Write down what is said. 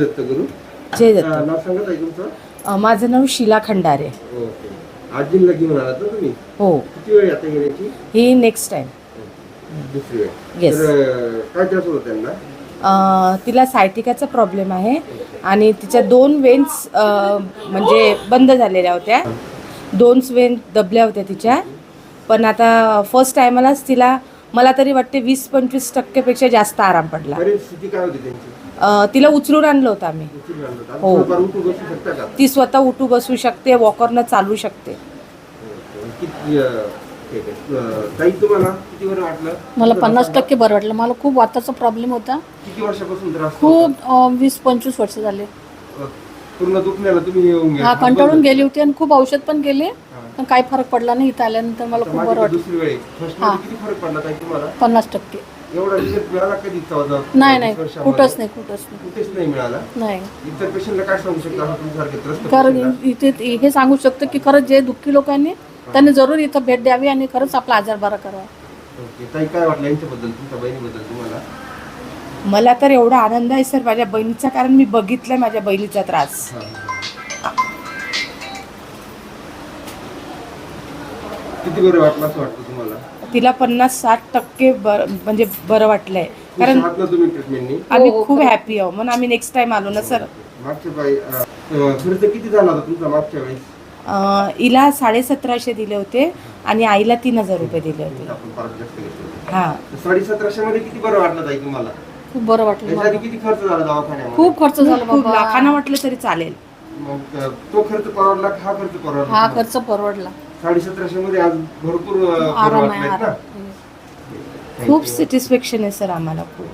दत्तगुरु जय दत्त. नाव सांगत आहे तुमचं? माझं नाव शीला खंडारे. ओके. आजीला घेऊन आलात ना तुम्ही? हो. किती वेळ आता गेल्याची? ही नेक्स्ट टाइम. दुसरी वेळ. Yes. तर काय त्रास होतो त्यांना? तिला सायटिकाचा प्रॉब्लेम आहे आणि तिच्या 2 वेन्स म्हणजे बंद झालेल्या होत्या. 2 वेन दबल्या होत्या तिच्या. पण आता फर्स्ट टायमालाच तिला मला तरी वाटते 20-25% पेक्षा जास्त आराम पडला. परिस्थिती काय होती त्यांची? तिला उचलून आणलं होतं आम्ही. हो. थोडंफार उठू बसू शकता का? ती स्वतः उठू बसू शकते, वॉकरनं चालू शकते. किती ठीक आहे. ताई तुम्हाला किती बरं वाटलं? मला 50% बरं वाटलं. मला खूप वाताचा प्रॉब्लेम होता. किती वर्षापासून त्रास होता? खूप 20-25 वर्ष झाले. पूर्ण दुखण्याला तुम्ही येऊन हा कंटाळून गेली होती आणि खूप औषध पण गेले, पण काही फरक पडला नाही. इथं आल्यानंतर मला खूप बरं वाटलं. दुसरी वेळ फर्स्ट मध्ये किती फरक पडला ताई तुम्हाला? 50%. एवढा रिझल्ट मिळाला कधी? नाही कुठंच नाही मिळाला. नाही. इतर पेशंटला काय सांगू शकता तुमच्यासारखे त्रस्त कारण पेशंटला? इथे हे सांगू शकतो की खरंच जे दुःखी लोकांनी त्यांनी जरूर इथं भेट द्यावी आणि खरंच आपला आजार बरा करावा. ओके. ताई काय वाटलं यांच्याबद्दल, तुमच्या बहिणीबद्दल तुम्हाला? मला तर एवढा आनंद आहे सर माझ्या बहिणीचा, कारण मी बघितलंय माझ्या बहिणीचा त्रास. किती बरं वाटलं असं वाटतं तुम्हाला? तिला 50-60% म्हणजे बरं वाटलंय. कारण तुम्ही ट्रीटमेंटनी आम्ही खूप हॅपी आहोत म्हणून आम्ही नेक्स्ट टाइम आलो ना सर. मागच्या बाई खर्च किती झाला होता तुमचा मागच्या वेळेस? हिला 1750 दिले होते आणि आईला 3000 रुपये दिले होते. आपण परत जास्त घेतलं. हा. 1750 मध्ये किती बरं वाटलं ताई तुम्हाला? खूप बरं वाटलं त्याच्या मला. आधी किती खर्च झाला दवाखान्यामध्ये? खूप खर्च झाला खूप बाबा. लाखांना म्हटलं तरी चालेल. मग तो खर्च परवडला का हा खर्च परवडला? हा खर्च परवडला. 1750 मध्ये आज भरपूर बरं आराम आहे वाटलंय ना? आराम. खूप सॅटिस्फॅक्शन आहे सर आम्हाला खूप.